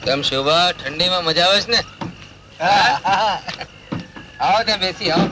કેમ શોભા, ઠંડીમાં મજા આવે છે ને? આવો ત્યાં બેસી આવો.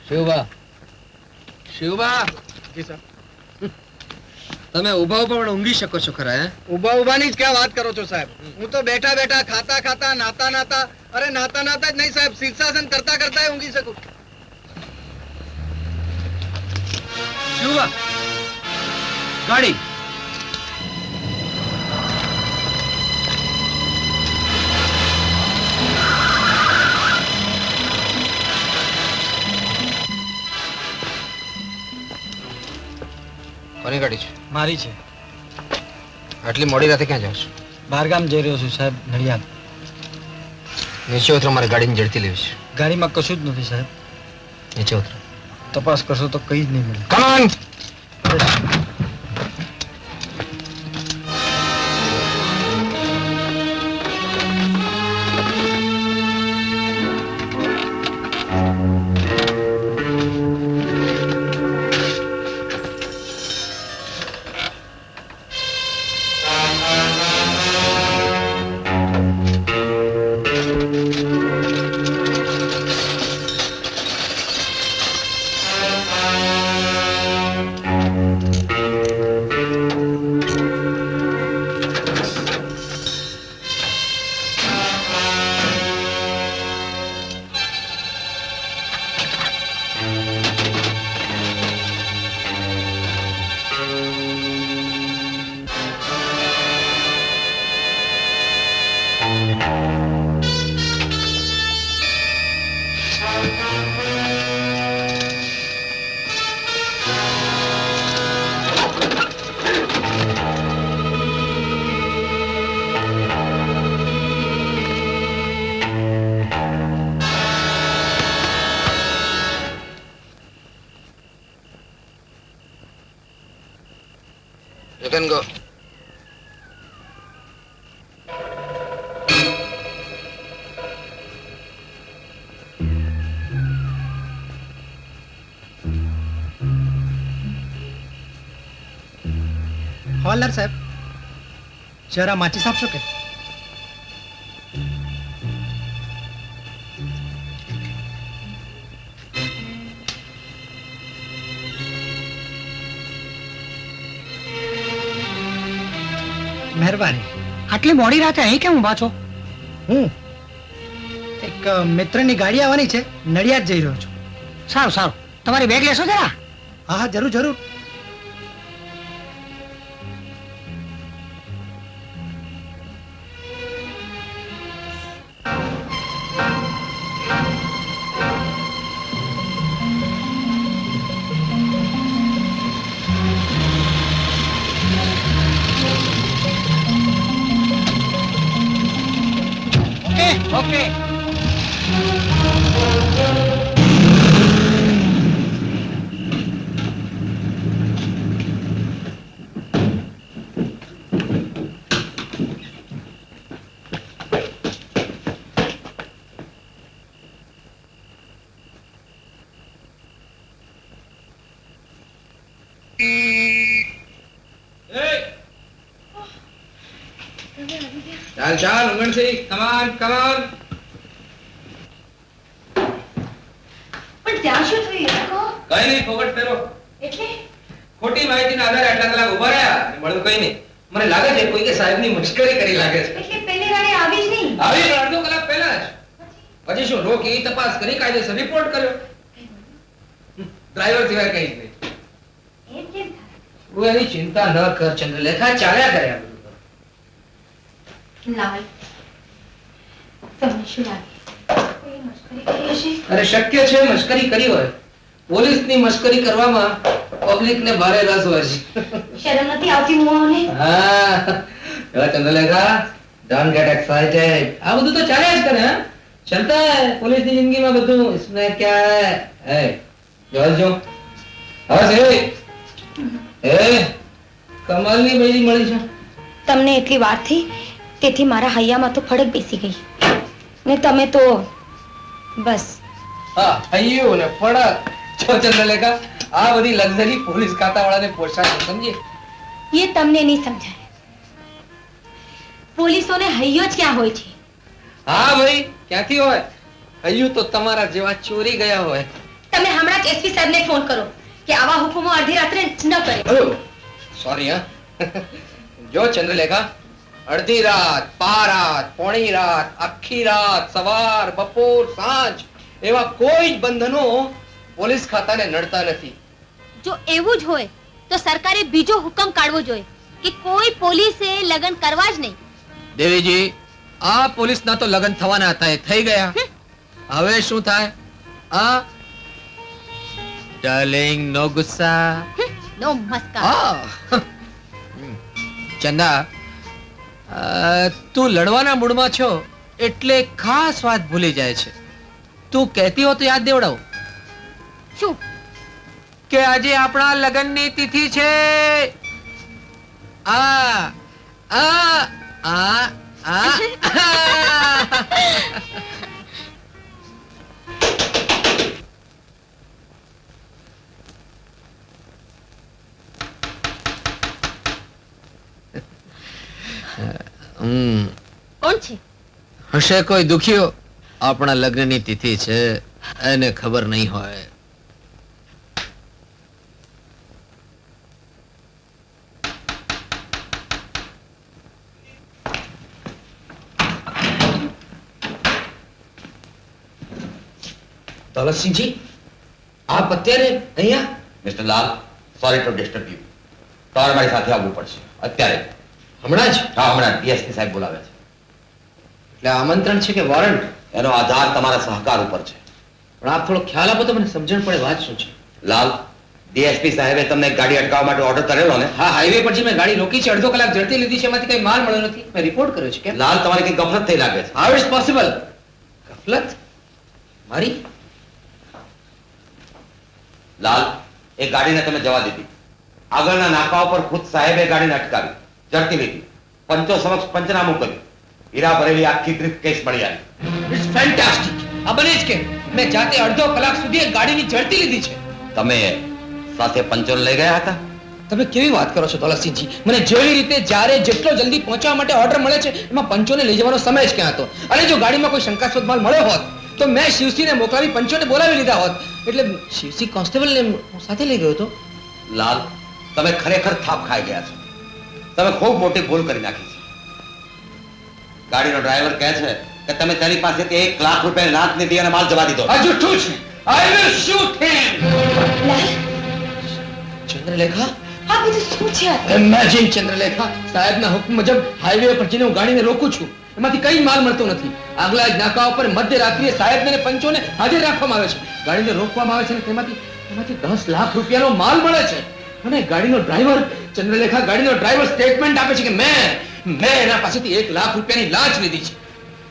શિવબા, શિવબા, તમે ઉભા ઉભા પણ ઊંઘી શકો છો ખરા? ઉભા ઉભાની જ ક્યાં વાત કરો છો સાહેબ? હું તો બેઠા બેઠા, ખાતા ખાતા, નાતા નાતા, અરે નાતા નાતા જ નહીં સાહેબ, શીર્ષાસન કરતા કરતા ઊંઘી શકું. શિવબા, ગાડી. કોની ગાડી છે? મારી છે. આટલી મોડી રાતે ક્યાં જાવ છો? બહારગામ જઈ રહ્યો છું સાહેબ, નડિયાદ. નીચે ઉતરો, મારે ગાડીની ઝડપી લેવી છે. ગાડીમાં કશું જ નથી સાહેબ. નીચે ઉતરો. તપાસ કરશો તો કઈ જ નહીં મળે. Come on. You can go. હવાલદાર સાહેબ, જરા માચીસ આપશો કે? મહેરબાની. આટલી મોડી રાતે અહીં કેમ ઊભા છો? હું એક મિત્રની ગાડી આવવાની છે, નડિયાદ જઈ રહ્યો છું. સારું સારું, તમારી બેગ લેશો જરા? હા હા, જરૂર જરૂર. ઓકે. ચાલ ચાલ ઉંગણસિંહ, come on, come on. પણ ત્યાં શું થયું એ કહો. કઈ નહીં, ફોગટ ફેરો. એટલે ખોટી માહિતીના આધારે આટલા કલાક ઉભા રહ્યા અને મળ્યું કઈ નહીં. મને લાગે છે કોઈ કે સાહેબની મુશ્કેલી કરી લાગે છે. એટલે પેલી રાણી આવી જ નહીં. આવી પણ અડધો કલાક પહેલા જ. પછી શું રોકી, તપાસ કરી, કાયદેસર રિપોર્ટ કર્યો. ડ્રાઈવર સિવાય કઈ જ નહીં. એમ કેમ થાય? તું એની ચિંતા ન કર ચંદ્રલેખા, ચાલ્યા કરે આ બધું. લાલ તમને શું લાગે કોઈ મસ્કરી કરી હશે? અરે શક્ય છે મશ્કરી કરી હોય. પોલીસની મશ્કરી કરવામાં પબ્લિકને ભારે રસ હોય છે. શરમ નથી આવતી મુવાઓને? હા એવા ચંદ્રલેખા, ડોન્ટ ગેટ એક્સાઇટેડ. આ બધું તો ચાલ્યા જ કરે. હા ચલતા હૈ પોલીસની જિંદગીમાં બધું. इसमें क्या है? જોજો હવે એ કમાલની બૈરી મળી છે. તમને એટલી વાતથી તેથી મારા હૈયામાં તો ફડક બેસી ગઈ ને તમે તો બસ હા હૈયું ને ફડક. જો ચંદ્રલેખા, આ બધી લક્ઝરી પોલીસ ખાતાવાળાને પોષાય છે, સમજી? એ તમને નહીં સમજાય. પોલીસોને હૈયો જ ક્યાં હોય છે? હા ભાઈ, ક્યાંથી હોય? હૈયું તો તમારા જેવા ચોરી ગયા હોય. તમે હમણાં જ એસપી સાહેબને ફોન કરો કે આવા હુકમો અડધી રાત્રે ન કરે. સોરી હા. જો ચંદ્રલેખા, અડધી રાત, પારાત, પોણી રાત, આખી રાત, સવાર, બપોર, સાંજ એવા કોઈ જ બંધનો પોલીસ ખાતાને નડતા નથી. જો એવું જ હોય તો સરકારે બીજો હુકમ કાઢવો જોઈએ કે કોઈ પોલીસે લગ્ન કરવા જ નહીં. દેવીજી, આ પોલીસના તો લગ્ન થવાના હતા, એ થઈ ગયા. હવે શું થાય? આ ડાર્લિંગ, નો ગુસ્સા. નો મસ્કા. આ ચંદા, તું લડવાના મૂડમાં છો એટલે ખાસ વાત ભૂલી જાય છે. તું કહેતી હો તો યાદ દેવડાવું શું? કે આજે આપણા લગ્નની તિથિ છે. આ આ આ આ કોણ છે? હશે કોઈ દુખીઓ. આપણા લગ્નની તિથિ છે, એને ખબર નહીં હોય. દોલતસિંહજી, આપ અત્યારે અહીંયા? Mister Lal, sorry to disturb you. તમારે મારી સાથે આવવું પડશે અત્યારે. હમણાં જ? હા, હમણાં ડીએસપી સાહેબ બોલાવે છે. એટલે આમંત્રણ છે કે વોરંટ? એનો આધાર તમારા સહકાર ઉપર છે. પણ આપ થોડો ખ્યાલ આપો તો મને સમજણ પડે. વાત શું છે? લાલ, ડીએસપી સાહેબે તમને ગાડી અટકાવવા માટે ઓર્ડર કરેલો ને? હા, હાઈવે પર જે મેં ગાડી રોકી છે, અડધો કલાક ઝડપી લીધી છે, એમાંથી કઈ માલ મળ્યો નથી. મેં રિપોર્ટ કર્યો છે. કેમ? લાલ, તમારે કઈ ગફલત થઈ લાગે છે. How it's possible? ગફલત મારી? લાલ, એ ગાડીને તમે જવા દીધી. આગળના નાકા ઉપર ખુદ સાહેબે ગાડીને અટકાવી, ઝડપી લીધી, પંચો સમક્ષ પંચનામું કર્યું. હીરા ભરેલી આખી બ્રીફ કેસ મળી આવી. It's fantastic. આ બને જ કે મેં જાતે અડધો કલાક સુધી એ ગાડીની ઝડપી લીધી છે. તમે સાથે પંચોને લઈ ગયા હતા? તમે કેવી વાત કરો છો દોલતસિંહજી? મને જેવી રીતે જ્યારે જેટલો જલ્દી પહોંચવા માટે ઓર્ડર મળે છે, એમાં પંચોને લઈ જવાનો સમય જ ક્યાં હતો? અને જો ગાડીમાં કોઈ શંકાસ્પદ માલ મળ્યો હોત તો મેં શિવસિંહને મોકલાવી પંચોને બોલાવી લીધા હોત. એટલે શિવસિંહ કોન્સ્ટેબલને હું સાથે લઈ ગયો હતો. લાલ, તમે ખરેખર થાપ ખાઈ ગયા છો. તમે ખૂબ મોટી ભૂલ કરી નાખી છે. ગાડીનો ડ્રાઈવર કહે છે કે તમે તેની પાસેથી 1 લાખ રૂપિયાની લાંચ લીધી અને માલ જવા દીધો. આ જૂઠું છે. આઈ વિલ શૂટ હિમ. ચંદ્રલેખા, આ બધું શું છે? ઇમેજિન ચંદ્રલેખા, સાહેબના હુકમ મુજબ હાઈવે પર જઈને હું ગાડીને રોકું છું, એમાંથી કઈ માલ મળતો નથી. આગલા જ નાકા ઉપર મધ્ય રાત્રિએ સાહેબને અને પંચોને હાજર રાખવામાં આવે છે. ગાડીને રોકવામાં આવે છે અને તેમાંથી 10 લાખ રૂપિયાનો માલ મળે છે. અને ગાડીનો ડ્રાઈવર, ચંદ્રલેખા, ગાડીનો ડ્રાઈવર સ્ટેટમેન્ટ આપે છે કે મેં એના પાસેથી 1 લાખ રૂપિયાની લાંચ લીધી છે.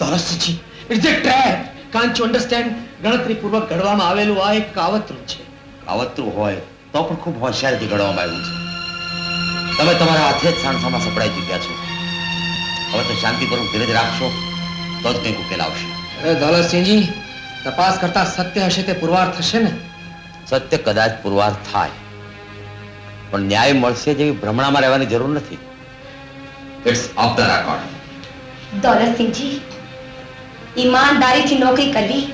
Dolatsinhji, it's a trap. Can't you understand? ગણતરીપૂર્વક ઘડવામાં આવેલું આ એક કાવતરું છે. કાવતરું હોય તો પણ ખૂબ હોશિયારીથી ઘડવામાં આવ્યું છે. તમે તમારા હાથે જ સાણસામાં સપડાઈ ચૂક્યા છો. હવે તો શાંતિપૂર્વક ધીરજ રાખશો તો જ કંઈક ઉકેલ આવશે. અરે દોલતસિંહજી, તપાસ કરતા સત્ય હશે તે પુરવાર થશે ને? સત્ય કદાચ પુરવાર થાય, પણ ન્યાય મળશે જેવી ભ્રમણામાં રહેવાની જરૂર નથી. It's off the record. Dolatsinhji, ઈમાનદારીથી નોકરી કરવી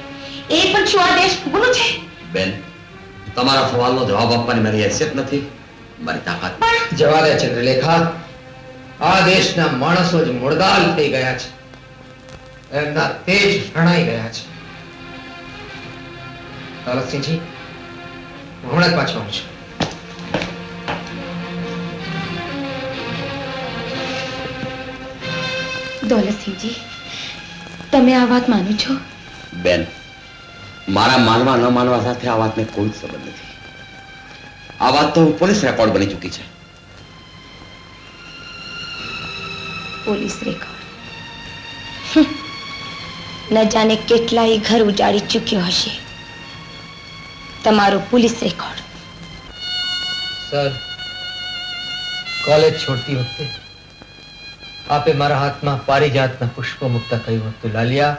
એ પણ શું આ દેશ ગુનો છે? બેન, તમારા સવાલનો જવાબ આપવાની મારી હેસિયત નથી, મારી તાકાત. જવા દે ચંદ્રલેખા. આ દેશના માણસો જ મુર્દાલ થઈ ગયા છે. એમના તેજ હણાઈ ગયા છે. દોલતસિંહજી, હું હમણાં જ પાછો આવું છું. દોલતસિંહજી, તમે આ વાત માનો છો? બેન, મારા માનવા ન માનવા સાથે આ વાતને કોઈ જ સંબંધ નથી. આ વાત તો પોલીસ રેકોર્ડ બની ચૂકી છે. Police record? ન જાણે કેટલાય ઘર ઉજાડી ચૂક્યો હશે તમારો પોલીસ રેકોર્ડ. સર, કોલેજ છોડતી વખતે આપે મારા હાથમાં પારિજાતના પુષ્પો મૂકતા કહ્યું હતું, લાલિયા,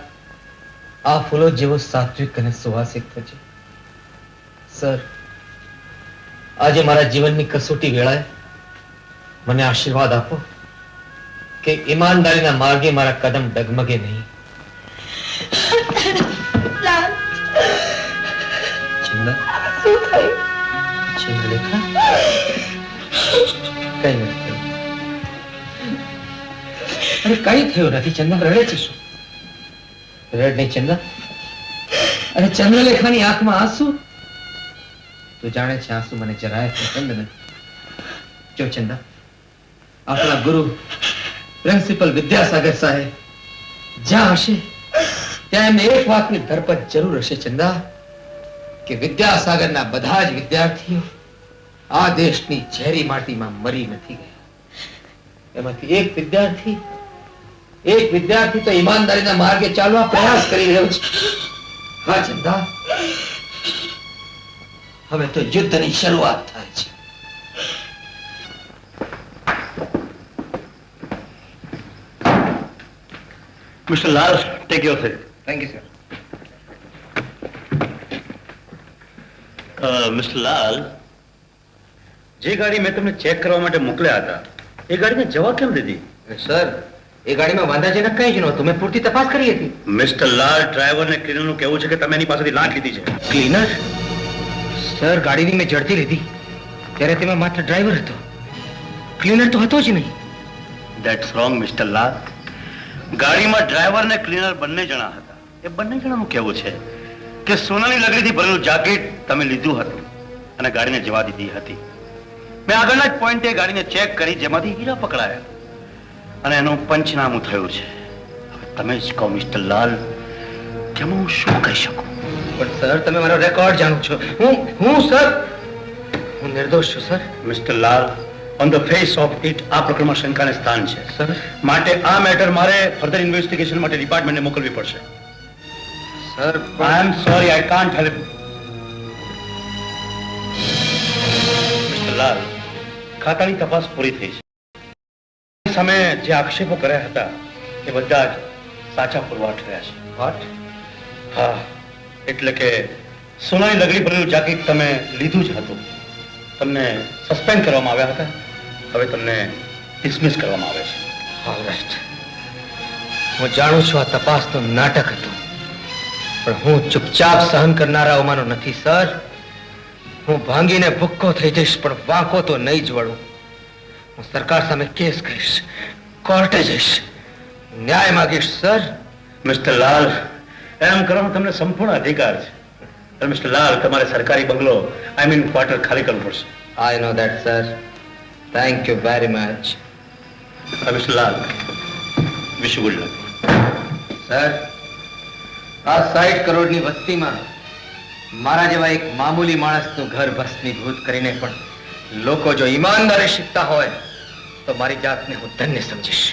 આ ફૂલો જેવો સાત્વિક અને સુવાસિક થશે. સર, આજે મારા જીવનની કસોટી વેળાએ મને આશીર્વાદ આપો કે ઈમાનદારીના માર્ગે મારા કદમ ડગમગે નહીં. ચંદા, ચંદ્રલેખા, કઈ નથી થયું. અરે કઈ થયું નથી. ચંદા રડે છે શું? રડ નહીં ચંદા. અરે ચંદ્રલેખાની આંખમાં આંસુ. તું જાણે છે આંસુ મને જરાય પસંદ નથી. જો ચંદા, આપણા ગુરુ પ્રિન્સિપલ વિદ્યાસાગર સાહેબ જ્યાં હશે ત્યાં એમને એક વાતની ધરપત જરૂર હશે ચંદા, કે વિદ્યાસાગરના બધા જ વિદ્યાર્થીઓ આ દેશની ઝેરી માટીમાં મરી નથી ગયા. એમાંથી એક વિદ્યાર્થી તો ઈમાનદારીના માર્ગે ચાલવા પ્રયાસ કરી રહ્યો છે. હા ચંદા, હવે તો યુદ્ધની શરૂઆત થાય છે. Mr. Lal, take your seat. Thank you sir. Mr. Lal, જે ગાડી મેં તમને ચેક કરવા માટે મોકલ્યા હતા એ ગાડીને જવા કેમ દીધી? સર, એ ગાડીમાં વાંધાજનક કંઈ જ નહોતું. મેં પૂરતી તપાસ કરી હતી. મિસ્ટર લાલ, ડ્રાઈવર ને ક્લીનરનું કહેવું છે કે તમે એની પાસેથી લાંચ લીધી છે. ક્લીનર? સર, ગાડીની મેં ઝડપી લીધી ત્યારે તેમાં માત્ર ડ્રાઈવર હતો, ક્લીનર તો હતો જ નહીં. That's wrong, Mr. Lal. ગાડીમાં ડ્રાઈવર ને ક્લીનર બંને જણા હતા. એ બંને જણાનું કહેવું છે કે સોનાની લકડીથી ભરેલું જાકેટ તમે લીધું હતું અને ગાડીને જવા દીધી હતી. મેં આગળના જ પોઈન્ટે ગાડીને ચેક કરી જેમાંથી હીરા પકડાયા અને એનું પંચનામું થયું છે. હવે તમે જ કહો મિસ્ટર લાલ કે હું શું કહી શકું? પણ સર, તમે મારો રેકોર્ડ જાણો છો. હું નિર્દોષ છું sir. Mister Lal, on the face of it આ પ્રકરણમાં શંકાને સ્થાન છે. સર, માટે આ મેટર મારે ફર્ધર ઇન્વેસ્ટિગેશન માટે ડિપાર્ટમેન્ટને મોકલવી પડશે. Sir, I am sorry, I can't help. Mister લાલ, ખાતાની તપાસ પૂરી થઈ છે. સામે જે આક્ષેપો કર્યા હતા એ બધા જ સાચા પુરવાર થયા છે. વોટ? હા, એટલે કે સોનાની લગડી ભરેલું જાકેટ તમે લીધું જ હતું. તમને સસ્પેન્ડ કરવામાં આવ્યા હતા. હવે તમને ડિસમિસ કરવામાં આવે છે. ઓલરાઈટ. હું જાણું છું આ તપાસનું નાટક હતું, પણ હું ચૂપચાપ સહન કરનારાઓમાંનો નથી સર. હું ભાંગીને ભૂક્કો થઈ જઈશ પણ વાંકો તો નહીં જ વળું. હું સરકાર સામે કેસ કરીશ, કોર્ટે જઈશ, ન્યાય માંગીશ સર. મિસ્ટર લાલ, એમ કરવાનો તમને સંપૂર્ણ અધિકાર છે. મિસ્ટર લાલ, તમારે સરકારી બંગલો આઈ મીન ક્વાર્ટર ખાલી કરવું પડશે. I know that sir. Thank you very much. Mister Lal, wish you good luck. Sir, આ 60 કરોડની વસ્તીમાં મારા જેવા એક મામૂલી માણસનું ઘર ભસ્મીભૂત કરીને પણ લોકો જો ઈમાનદારી શીખતા હોય તો મારી જાતને હું ધન્ય સમજીશ.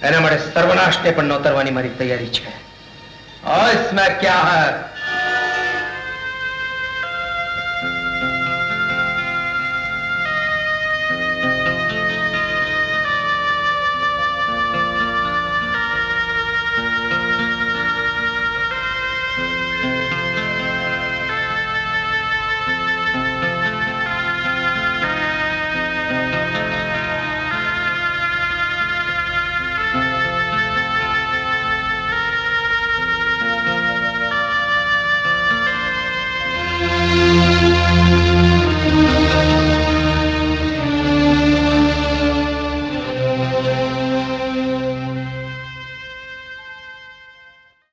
એના માટે સર્વનાશને પણ નોતરવાની મારી તૈયારી છે. और इसमें क्या है